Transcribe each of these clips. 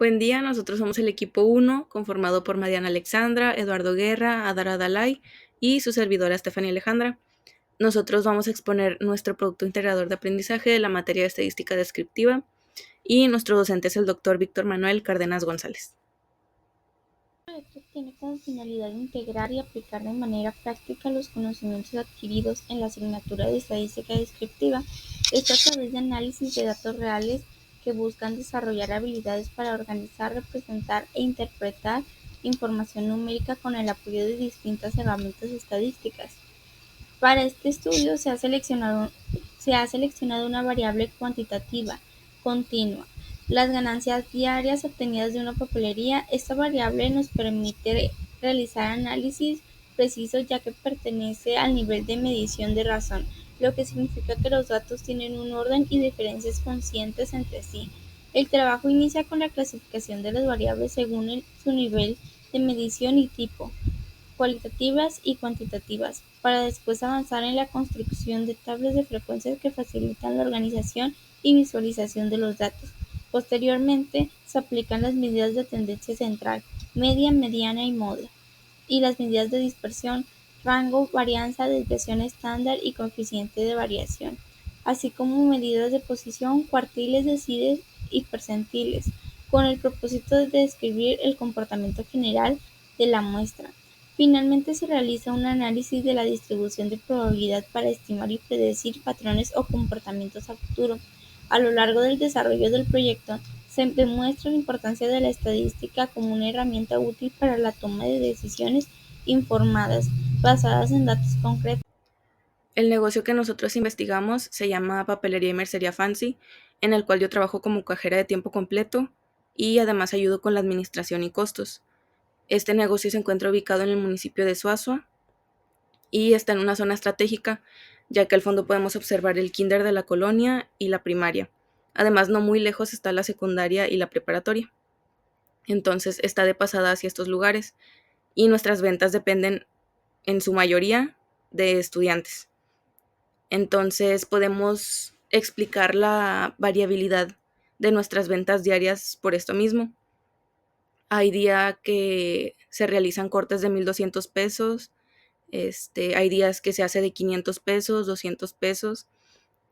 Buen día, nosotros somos el equipo 1, conformado por Mariana Alexandra, Eduardo Guerra, Adara Dalai y su servidora Estefania Alejandra. Nosotros vamos a exponer nuestro producto integrador de aprendizaje de la materia de estadística descriptiva y nuestro docente es el doctor Víctor Manuel Cárdenas González. El proyecto tiene como finalidad integrar y aplicar de manera práctica los conocimientos adquiridos en la asignatura de estadística descriptiva, esto a través de análisis de datos reales que buscan desarrollar habilidades para organizar, representar e interpretar información numérica con el apoyo de distintas herramientas estadísticas. Para este estudio se ha seleccionado una variable cuantitativa continua, las ganancias diarias obtenidas de una papelería. Esta variable nos permite realizar análisis precisos ya que pertenece al nivel de medición de razón, lo que significa que los datos tienen un orden y diferencias conscientes entre sí. El trabajo inicia con la clasificación de las variables según su nivel de medición y tipo, cualitativas y cuantitativas, para después avanzar en la construcción de tablas de frecuencias que facilitan la organización y visualización de los datos. Posteriormente, se aplican las medidas de tendencia central, media, mediana y moda, y las medidas de dispersión, rango, varianza, desviación estándar y coeficiente de variación, así como medidas de posición, cuartiles, deciles y percentiles, con el propósito de describir el comportamiento general de la muestra. Finalmente se realiza un análisis de la distribución de probabilidad para estimar y predecir patrones o comportamientos a futuro. A lo largo del desarrollo del proyecto, se demuestra la importancia de la estadística como una herramienta útil para la toma de decisiones informadas, basadas en datos concretos. El negocio que nosotros investigamos se llama Papelería y Mercería Fancy, en el cual yo trabajo como cajera de tiempo completo y además ayudo con la administración y costos. Este negocio se encuentra ubicado en el municipio de Suazua y está en una zona estratégica, ya que al fondo podemos observar el kinder de la colonia y la primaria. Además, no muy lejos está la secundaria y la preparatoria. Entonces, está de pasada hacia estos lugares y nuestras ventas dependen en su mayoría de estudiantes. Entonces, podemos explicar la variabilidad de nuestras ventas diarias por esto mismo. Hay día que se realizan cortes de 1,200 pesos, hay días que se hace de 500 pesos, 200 pesos.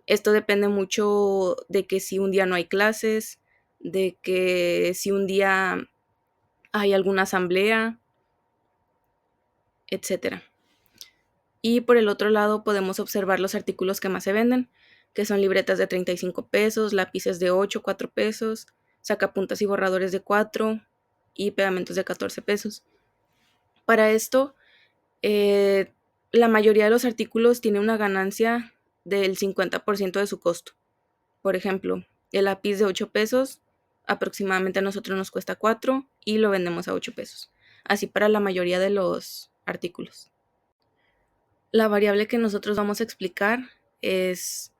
Esto depende mucho de que si un día no hay clases, de que si un día hay alguna asamblea, etcétera. Y por el otro lado podemos observar los artículos que más se venden, que son libretas de 35 pesos, lápices de 8, 4 pesos, sacapuntas y borradores de 4 y pegamentos de 14 pesos. Para esto, la mayoría de los artículos tiene una ganancia del 50% de su costo. Por ejemplo, el lápiz de 8 pesos aproximadamente a nosotros nos cuesta 4 y lo vendemos a 8 pesos. Así para la mayoría de los artículos. La variable que nosotros vamos a explicar es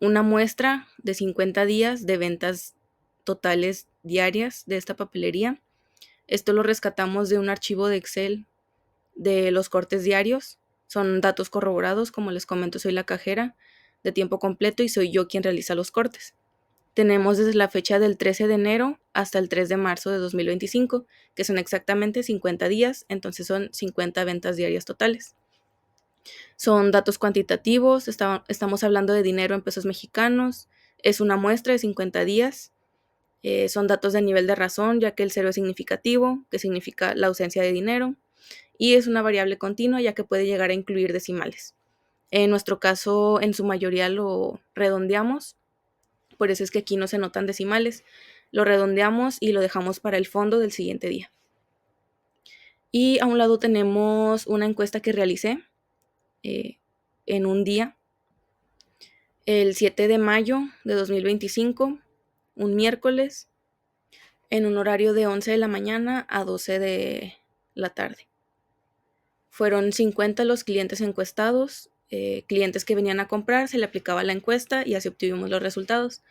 una muestra de 50 días de ventas totales diarias de esta papelería. Esto lo rescatamos de un archivo de Excel de los cortes diarios. Son datos corroborados, como les comento, soy la cajera de tiempo completo y soy yo quien realiza los cortes. Tenemos desde la fecha del 13 de enero hasta el 3 de marzo de 2025, que son exactamente 50 días, entonces son 50 ventas diarias totales. Son datos cuantitativos, estamos hablando de dinero en pesos mexicanos, es una muestra de 50 días, son datos de nivel de razón, ya que el cero es significativo, que significa la ausencia de dinero, y es una variable continua, ya que puede llegar a incluir decimales. En nuestro caso, en su mayoría lo redondeamos, por eso es que aquí no se notan decimales, lo redondeamos y lo dejamos para el fondo del siguiente día. Y a un lado tenemos una encuesta que realicé en un día, el 7 de mayo de 2025, un miércoles, en un horario de 11 de la mañana a 12 de la tarde. Fueron 50 los clientes encuestados, clientes que venían a comprar, se le aplicaba la encuesta y así obtuvimos los resultados.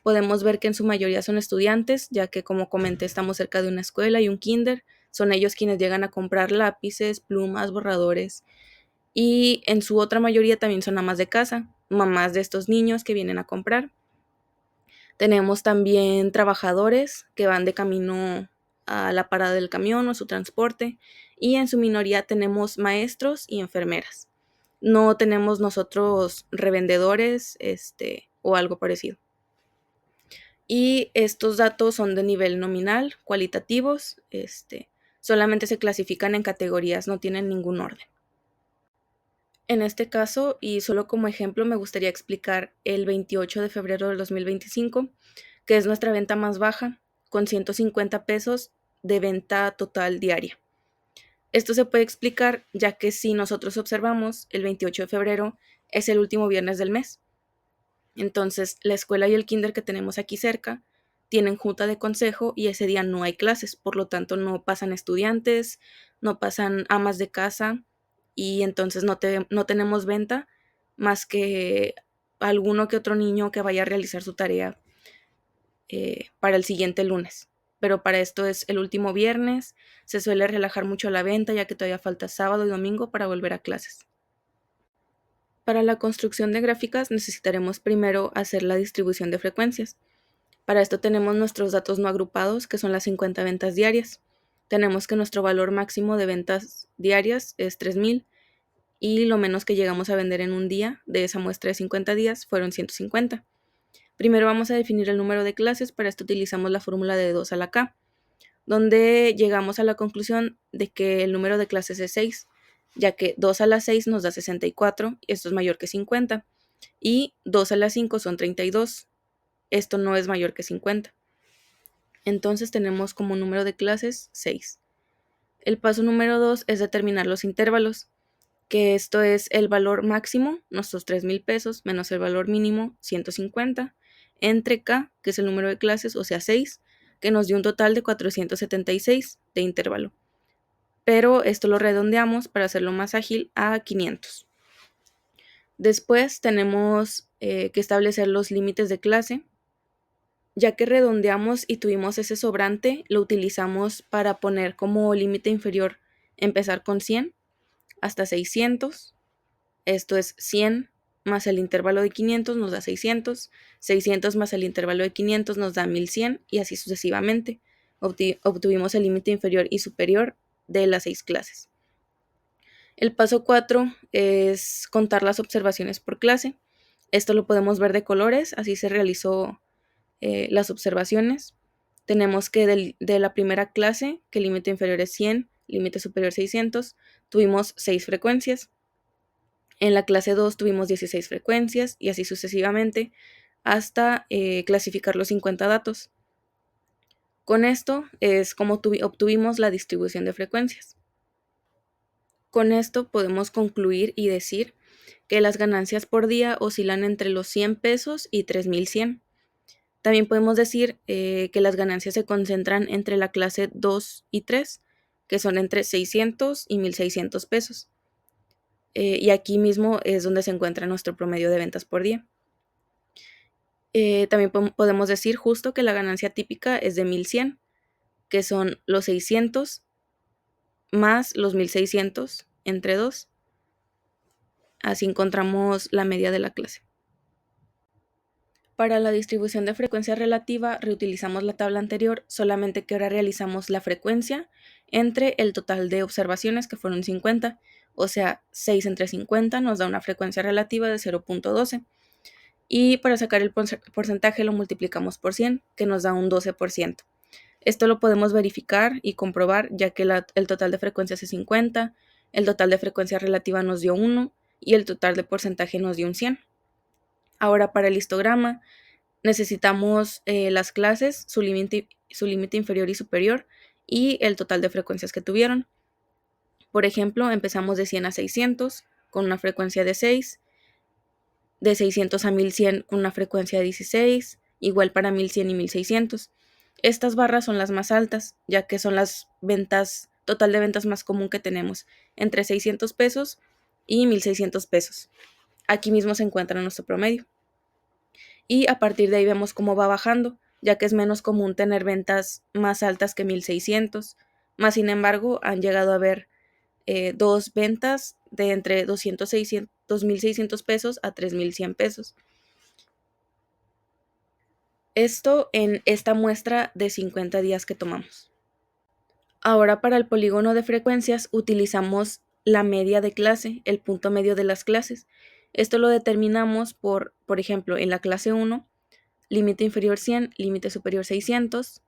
Podemos ver que en su mayoría son estudiantes, ya que como comenté estamos cerca de una escuela y un kinder. Son ellos quienes llegan a comprar lápices, plumas, borradores y en su otra mayoría también son amas de casa, mamás de estos niños que vienen a comprar. Tenemos también trabajadores que van de camino a la parada del camión o su transporte, y en su minoría tenemos maestros y enfermeras. No tenemos nosotros revendedores o algo parecido. Y estos datos son de nivel nominal, cualitativos, solamente se clasifican en categorías, no tienen ningún orden. En este caso, y solo como ejemplo, me gustaría explicar el 28 de febrero del 2025, que es nuestra venta más baja, con 150 pesos de venta total diaria. Esto se puede explicar ya que si nosotros observamos, el 28 de febrero es el último viernes del mes. Entonces, la escuela y el kinder que tenemos aquí cerca tienen junta de consejo y ese día no hay clases, por lo tanto no pasan estudiantes, no pasan amas de casa y entonces no tenemos venta más que alguno que otro niño que vaya a realizar su tarea para el siguiente lunes. Pero para esto es el último viernes, se suele relajar mucho la venta ya que todavía falta sábado y domingo para volver a clases. Para la construcción de gráficas necesitaremos primero hacer la distribución de frecuencias. Para esto tenemos nuestros datos no agrupados, que son las 50 ventas diarias. Tenemos que nuestro valor máximo de ventas diarias es 3,000 y lo menos que llegamos a vender en un día de esa muestra de 50 días fueron 150. Primero vamos a definir el número de clases, para esto utilizamos la fórmula de 2 a la k, donde llegamos a la conclusión de que el número de clases es 6, ya que 2 a la 6 nos da 64, y esto es mayor que 50, y 2 a la 5 son 32, esto no es mayor que 50. Entonces tenemos como número de clases 6. El paso número 2 es determinar los intervalos, que esto es el valor máximo, nuestros 3,000 pesos, menos el valor mínimo, 150, entre K, que es el número de clases, o sea 6, que nos dio un total de 476 de intervalo. Pero esto lo redondeamos para hacerlo más ágil a 500. Después tenemos que establecer los límites de clase. Ya que redondeamos y tuvimos ese sobrante, lo utilizamos para poner como límite inferior empezar con 100 hasta 600. Esto es 100 más el intervalo de 500 nos da 600, 600 más el intervalo de 500 nos da 1100 y así sucesivamente. Obtuvimos el límite inferior y superior de las 6 clases. El paso 4 es contar las observaciones por clase. Esto lo podemos ver de colores, así se realizó las observaciones. Tenemos que de la primera clase, que el límite inferior es 100, límite superior 600, tuvimos 6 frecuencias. En la clase 2 tuvimos 16 frecuencias y así sucesivamente hasta clasificar los 50 datos. Con esto es como obtuvimos la distribución de frecuencias. Con esto podemos concluir y decir que las ganancias por día oscilan entre los 100 pesos y 3,100. También podemos decir que las ganancias se concentran entre la clase 2 y 3, que son entre 600 y 1,600 pesos. Y aquí mismo es donde se encuentra nuestro promedio de ventas por día. También podemos decir justo que la ganancia típica es de 1,100, que son los 600 más los 1,600 entre 2. Así encontramos la media de la clase. Para la distribución de frecuencia relativa reutilizamos la tabla anterior, solamente que ahora realizamos la frecuencia entre el total de observaciones, que fueron 50, o sea, 6 entre 50 nos da una frecuencia relativa de 0,12. Y para sacar el porcentaje lo multiplicamos por 100, que nos da un 12%. Esto lo podemos verificar y comprobar, ya que el total de frecuencias es 50, el total de frecuencia relativa nos dio 1 y el total de porcentaje nos dio un 100. Ahora para el histograma necesitamos las clases, su límite inferior y superior y el total de frecuencias que tuvieron. Por ejemplo, empezamos de 100 a 600 con una frecuencia de 6, de 600 a 1100 con una frecuencia de 16, igual para 1100 y 1600. Estas barras son las más altas, ya que son las total de ventas más común que tenemos, entre 600 pesos y 1,600 pesos. Aquí mismo se encuentra nuestro promedio. Y a partir de ahí vemos cómo va bajando, ya que es menos común tener ventas más altas que 1,600. Más sin embargo, han llegado a haber dos ventas de entre 2,600 pesos a 3,100 pesos. Esto en esta muestra de 50 días que tomamos. Ahora para el polígono de frecuencias utilizamos la media de clase, el punto medio de las clases. Esto lo determinamos por ejemplo, en la clase 1, límite inferior 100, límite superior 600.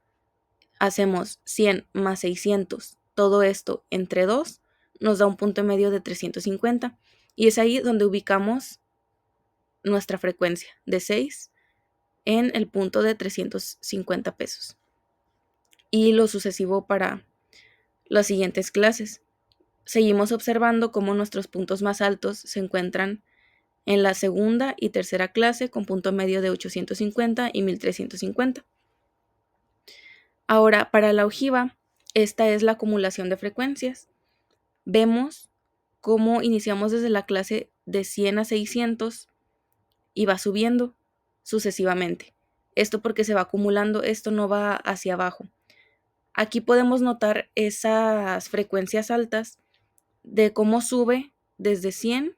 Hacemos 100 más 600, todo esto entre 2, nos da un punto medio de 350. Y es ahí donde ubicamos nuestra frecuencia de 6 en el punto de 350 pesos. Y lo sucesivo para las siguientes clases. Seguimos observando cómo nuestros puntos más altos se encuentran en la segunda y tercera clase con punto medio de 850 y 1350. Ahora, para la ojiva, esta es la acumulación de frecuencias. Vemos cómo iniciamos desde la clase de 100 a 600 y va subiendo sucesivamente. Esto porque se va acumulando, esto no va hacia abajo. Aquí podemos notar esas frecuencias altas de cómo sube desde 100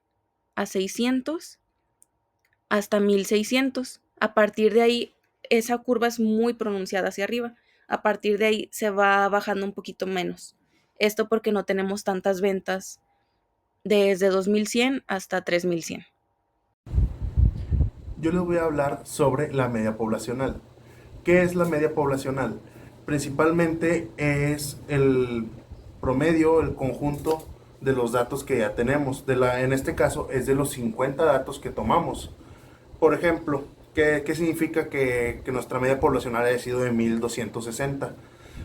a 600 hasta 1600. A partir de ahí, esa curva es muy pronunciada hacia arriba. A partir de ahí se va bajando un poquito menos. Esto porque no tenemos tantas ventas desde 2100 hasta 3100. Yo les voy a hablar sobre la media poblacional. ¿Qué es la media poblacional? Principalmente es el promedio, el conjunto de los datos que ya tenemos. En este caso es de los 50 datos que tomamos. Por ejemplo, ¿qué significa que nuestra media poblacional haya sido de 1260?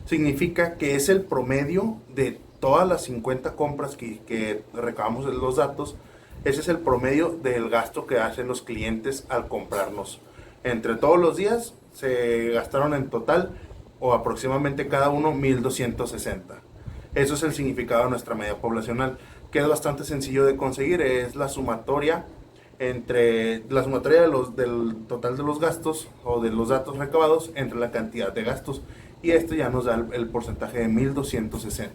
Significa que es el promedio de todas las 50 compras que recabamos de los datos. Ese es el promedio del gasto que hacen los clientes al comprarnos. Entre todos los días se gastaron en total o aproximadamente cada uno 1260. Eso es el significado de nuestra media poblacional, que es bastante sencillo de conseguir. Es la sumatoria del total de los gastos o de los datos recabados entre la cantidad de gastos, y esto ya nos da el porcentaje de 1260.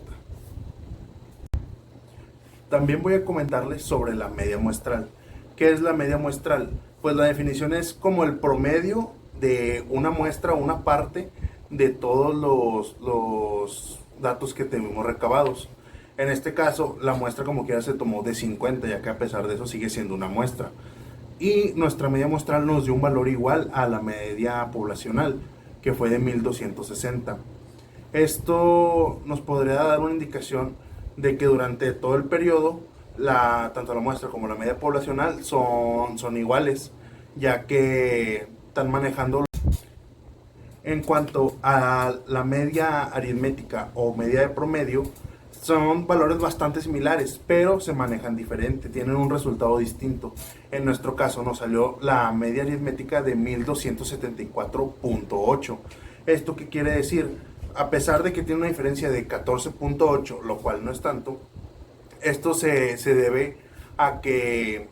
También voy a comentarles sobre la media muestral. ¿Qué es la media muestral? Pues la definición es como el promedio de una muestra o una parte de todos los datos que tenemos recabados. En este caso, la muestra como quiera se tomó de 50, ya que a pesar de eso sigue siendo una muestra. Y nuestra media muestral nos dio un valor igual a la media poblacional, que fue de 1260. Esto nos podría dar una indicación de que durante todo el periodo, tanto la muestra como la media poblacional son iguales, ya que están manejando. En cuanto a la media aritmética o media de promedio, son valores bastante similares, pero se manejan diferente, tienen un resultado distinto. En nuestro caso nos salió la media aritmética de 1274.8. ¿Esto qué quiere decir? A pesar de que tiene una diferencia de 14.8, lo cual no es tanto, esto se debe a que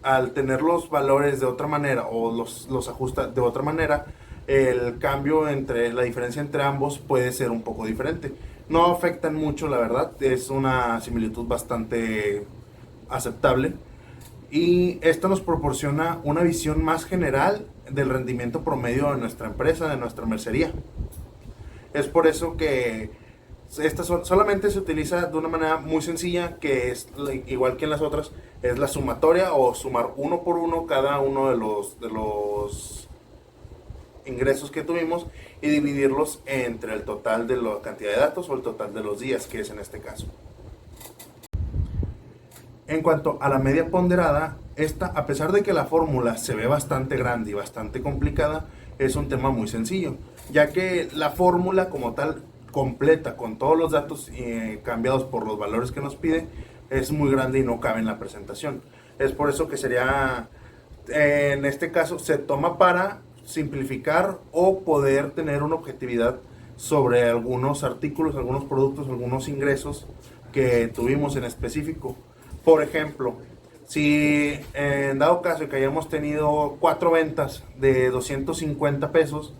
al tener los valores de otra manera o los ajusta de otra manera, el cambio la diferencia entre ambos puede ser un poco diferente. No afectan mucho, la verdad, es una similitud bastante aceptable, y esto nos proporciona una visión más general del rendimiento promedio de nuestra empresa, de nuestra mercería. Es por eso que esta solamente se utiliza de una manera muy sencilla, que es igual que en las otras, es la sumatoria o sumar uno por uno cada uno de los ingresos que tuvimos y dividirlos entre el total de la cantidad de datos o el total de los días, que es en este caso. En cuanto a la media ponderada, esta, a pesar de que la fórmula se ve bastante grande y bastante complicada, es un tema muy sencillo, ya que la fórmula como tal completa con todos los datos cambiados por los valores que nos pide es muy grande y no cabe en la presentación. Es por eso que sería, en este caso, se toma para simplificar o poder tener una objetividad sobre algunos artículos, algunos productos, algunos ingresos que tuvimos en específico. Por ejemplo, si en dado caso que hayamos tenido 4 ventas de 250 pesos,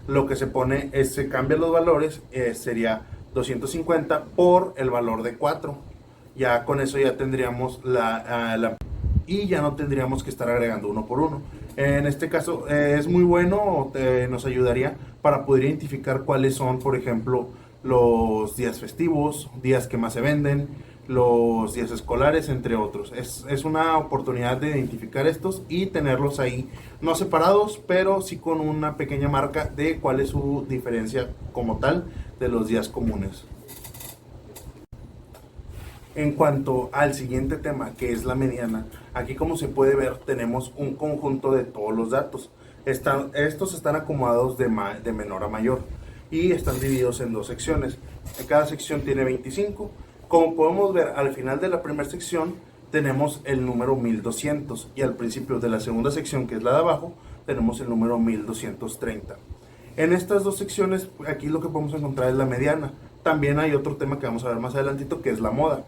lo que se pone es, se cambian los valores, sería 250 por el valor de 4. Ya con eso ya tendríamos y ya no tendríamos que estar agregando uno por uno. En este caso es muy bueno, nos ayudaría para poder identificar cuáles son, por ejemplo, los días festivos, días que más se venden, los días escolares, entre otros. Es una oportunidad de identificar estos y tenerlos ahí, no separados, pero sí con una pequeña marca de cuál es su diferencia como tal de los días comunes. En cuanto al siguiente tema, que es la mediana, aquí como se puede ver tenemos un conjunto de todos los datos. Estos están acomodados de menor a mayor y están divididos en dos secciones. Cada sección tiene 25. Como podemos ver, al final de la primera sección tenemos el número 1200 y al principio de la segunda sección, que es la de abajo, tenemos el número 1230. En estas dos secciones, aquí lo que podemos encontrar es la mediana. También hay otro tema que vamos a ver más adelantito, que es la moda.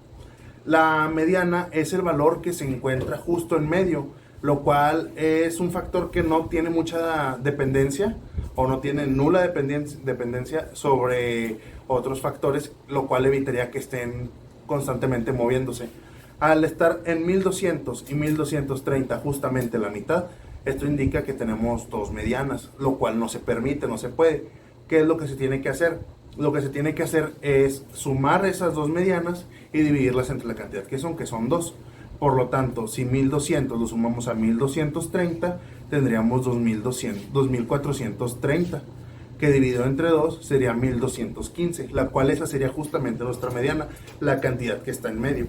La mediana es el valor que se encuentra justo en medio, lo cual es un factor que no tiene mucha dependencia o no tiene nula dependencia sobre otros factores, lo cual evitaría que estén constantemente moviéndose. Al estar en 1200 y 1230 justamente la mitad, esto indica que tenemos dos medianas, lo cual no se permite, no se puede. ¿Qué es lo que se tiene que hacer? Lo que se tiene que hacer es sumar esas dos medianas y dividirlas entre la cantidad que son dos. Por lo tanto, si 1200 lo sumamos a 1230, tendríamos 2430, que dividido entre 2 sería 1215, la cual esa sería justamente nuestra mediana, la cantidad que está en medio.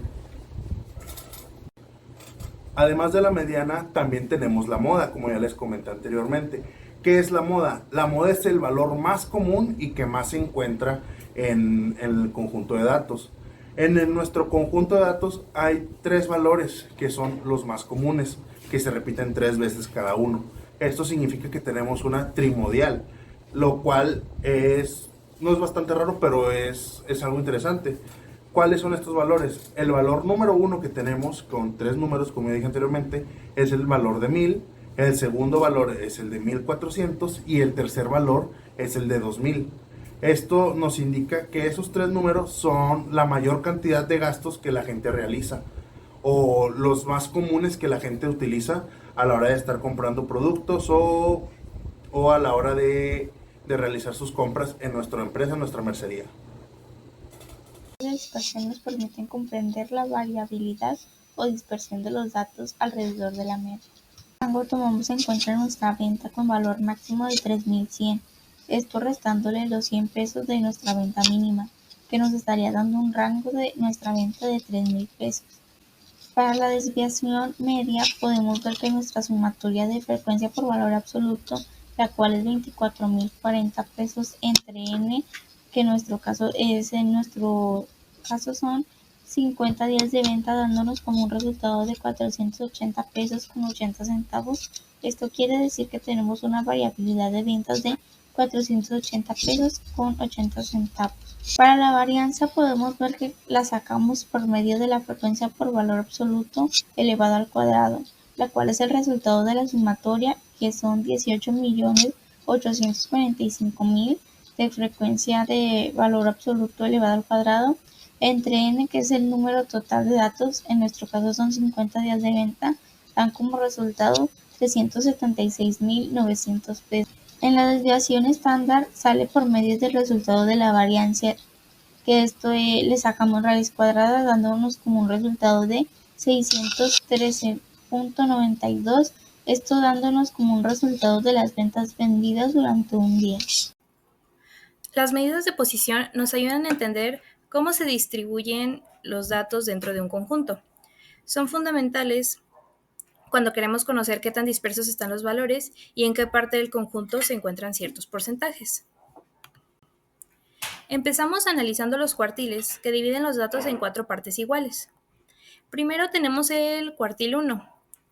Además de la mediana, también tenemos la moda, como ya les comenté anteriormente. ¿Qué es la moda? La moda es el valor más común y que más se encuentra en el conjunto de datos. Nuestro conjunto de datos hay tres valores que son los más comunes, que se repiten tres veces cada uno. Esto significa que tenemos una trimodial, lo cual no es bastante raro, pero es algo interesante. ¿Cuáles son estos valores? El valor número uno que tenemos, con tres números, como dije anteriormente, es el valor de 1000. El segundo valor es el de 1400 y el tercer valor es el de 2000. Esto nos indica que esos tres números son la mayor cantidad de gastos que la gente realiza o los más comunes que la gente utiliza a la hora de estar comprando productos o a la hora de realizar sus compras en nuestra empresa, en nuestra mercería. La dispersión nos permite comprender la variabilidad o dispersión de los datos alrededor de la media. Rango tomamos en cuenta nuestra venta con valor máximo de 3100, esto restándole los 100 pesos de nuestra venta mínima, que nos estaría dando un rango de nuestra venta de 3000 pesos. Para la desviación media podemos ver que nuestra sumatoria de frecuencia por valor absoluto, la cual es 24.040 pesos entre n, que en nuestro caso son 50 días de venta, dándonos como un resultado de 480 pesos con 80 centavos. Esto quiere decir que tenemos una variabilidad de ventas de 480 pesos con 80 centavos. Para la varianza podemos ver que la sacamos por medio de la frecuencia por valor absoluto elevado al cuadrado, la cual es el resultado de la sumatoria, que son 18.845.000 de frecuencia de valor absoluto elevado al cuadrado, entre n, que es el número total de datos, en nuestro caso son 50 días de venta, dan como resultado 376.900 pesos. En la desviación estándar sale por medio del resultado de la varianza, que esto le sacamos raíz cuadrada, dándonos como un resultado de 613.92, esto dándonos como un resultado de las ventas vendidas durante un día. Las medidas de posición nos ayudan a entender cómo se distribuyen los datos dentro de un conjunto. Son fundamentales cuando queremos conocer qué tan dispersos están los valores y en qué parte del conjunto se encuentran ciertos porcentajes. Empezamos analizando los cuartiles, que dividen los datos en 4 partes iguales. Primero tenemos el cuartil 1.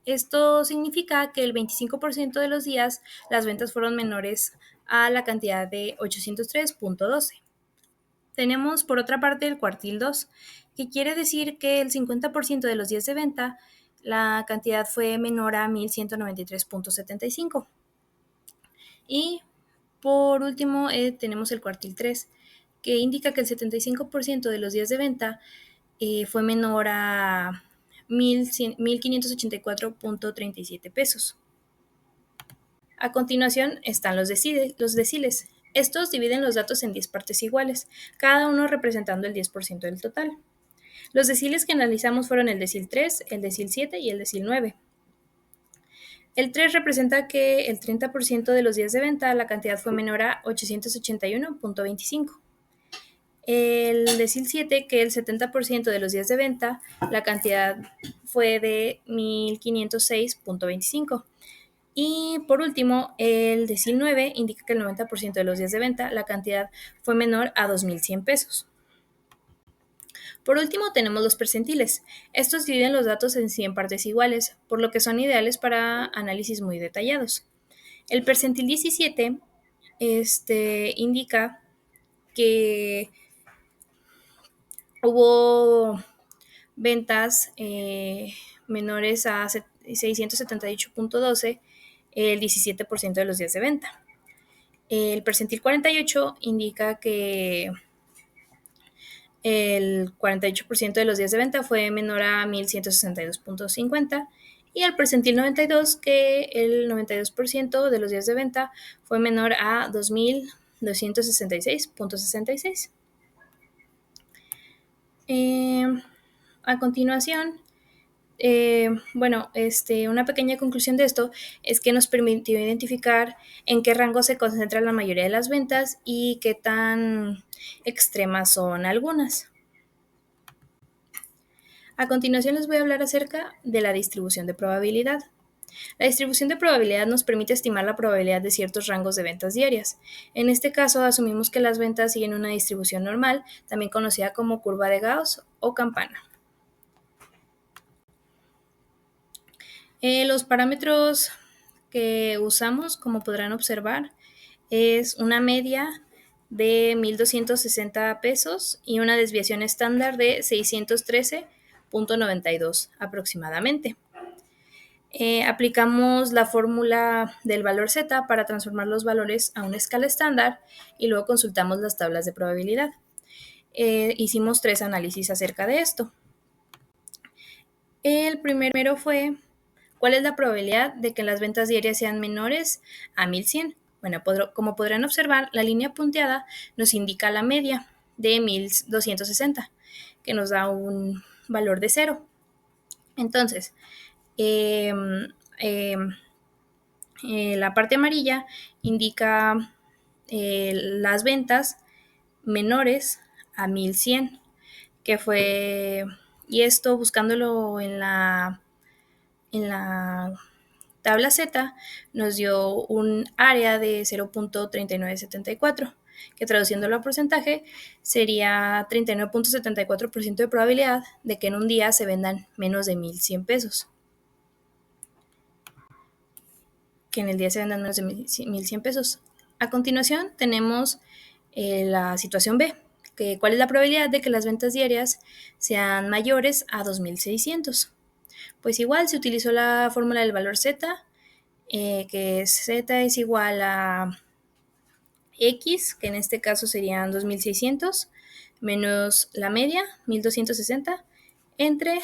Esto significa que el 25% de los días las ventas fueron menores a la cantidad de 803.12. Tenemos por otra parte el cuartil 2, que quiere decir que el 50% de los días de venta la cantidad fue menor a 1193.75. Y por último tenemos el cuartil 3, que indica que el 75% de los días de venta fue menor a 1.584.37 pesos. A continuación están los deciles. Estos dividen los datos en 10 partes iguales, cada uno representando el 10% del total. Los deciles que analizamos fueron el decil 3, el decil 7 y el decil 9. El 3 representa que el 30% de los días de venta la cantidad fue menor a 881.25. El decil 7, que el 70% de los días de venta la cantidad fue de 1506.25. Y por último, el decil 9 indica que el 90% de los días de venta la cantidad fue menor a 2,100 pesos. Por último, tenemos los percentiles. Estos dividen los datos en 100 partes iguales, por lo que son ideales para análisis muy detallados. El percentil 17 indica que hubo ventas menores a 678.12 el 17% de los días de venta. El percentil 48 indica que el 48% de los días de venta fue menor a 1,162.50 y el percentil 92 que el 92% de los días de venta fue menor a 2,266.66. A continuación, una pequeña conclusión de esto es que nos permitió identificar en qué rango se concentra la mayoría de las ventas y qué tan extremas son algunas. A continuación les voy a hablar acerca de la distribución de probabilidad. La distribución de probabilidad nos permite estimar la probabilidad de ciertos rangos de ventas diarias. En este caso, asumimos que las ventas siguen una distribución normal, también conocida como curva de Gauss o campana. Los parámetros que usamos, como podrán observar, es una media de 1,260 pesos y una desviación estándar de 613.92 aproximadamente. Aplicamos la fórmula del valor Z para transformar los valores a una escala estándar y luego consultamos las tablas de probabilidad. Hicimos 3 análisis acerca de esto. El primero fue: ¿cuál es la probabilidad de que las ventas diarias sean menores a 1,100? Bueno, como podrán observar, la línea punteada nos indica la media de 1,260, que nos da un valor de 0. Entonces, la parte amarilla indica las ventas menores a 1,100, que fue, y esto buscándolo en la tabla Z nos dio un área de 0.3974, que traduciéndolo a porcentaje sería 39.74% de probabilidad de que en un día se vendan menos de 1,100 pesos. Que en el día se vendan menos de 1,100 pesos. A continuación tenemos la situación B, que cuál es la probabilidad de que las ventas diarias sean mayores a 2,600. Pues igual se utilizó la fórmula del valor Z, que Z es igual a X, que en este caso serían 2,600, menos la media, 1,260, entre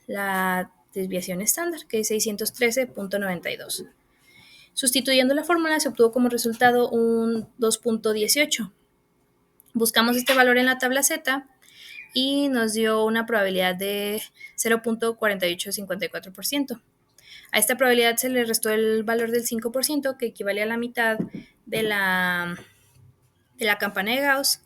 la desviación estándar, que es 613.92. Sustituyendo la fórmula se obtuvo como resultado un 2.18. Buscamos este valor en la tabla Z y nos dio una probabilidad de 0.4854%. A esta probabilidad se le restó el valor del 5%, que equivale a la mitad de la campana de Gauss,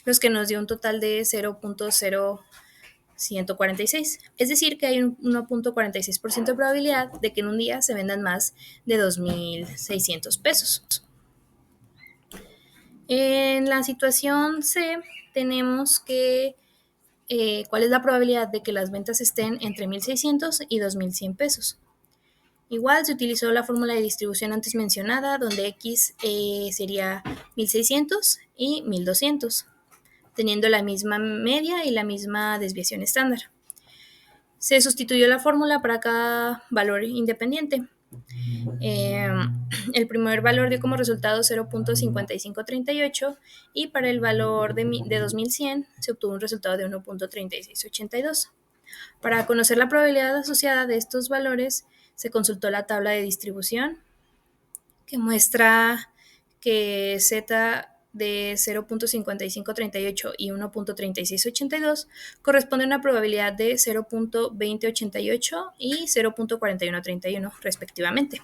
los que nos dio un total de 0.0146. Es decir, que hay un 1.46% de probabilidad de que en un día se vendan más de 2,600 pesos. En la situación C tenemos que cuál es la probabilidad de que las ventas estén entre 1,600 y 2,100 pesos. Igual se utilizó la fórmula de distribución antes mencionada, donde X sería 1,600 y 1,200, teniendo la misma media y la misma desviación estándar. Se sustituyó la fórmula para cada valor independiente. El primer valor dio como resultado 0.5538 y para el valor de 2,100 se obtuvo un resultado de 1.3682. Para conocer la probabilidad asociada de estos valores, se consultó la tabla de distribución que muestra que Z de 0.5538 y 1.3682 corresponde a una probabilidad de 0.2088 y 0.4131 respectivamente.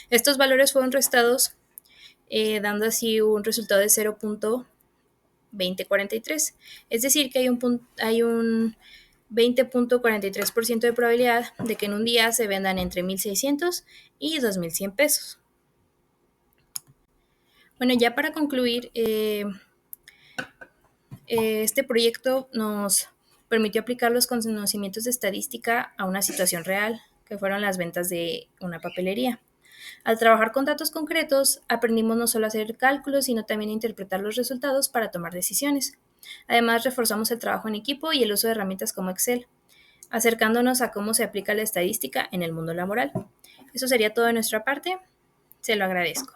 Estos valores fueron restados dando así un resultado de 0.2043, es decir que hay un 20.43% de probabilidad de que en un día se vendan entre 1,600 y 2,100 pesos. Bueno, ya para concluir, este proyecto nos permitió aplicar los conocimientos de estadística a una situación real, que fueron las ventas de una papelería. Al trabajar con datos concretos, aprendimos no solo a hacer cálculos, sino también a interpretar los resultados para tomar decisiones. Además, reforzamos el trabajo en equipo y el uso de herramientas como Excel, acercándonos a cómo se aplica la estadística en el mundo laboral. Eso sería todo de nuestra parte. Se lo agradezco.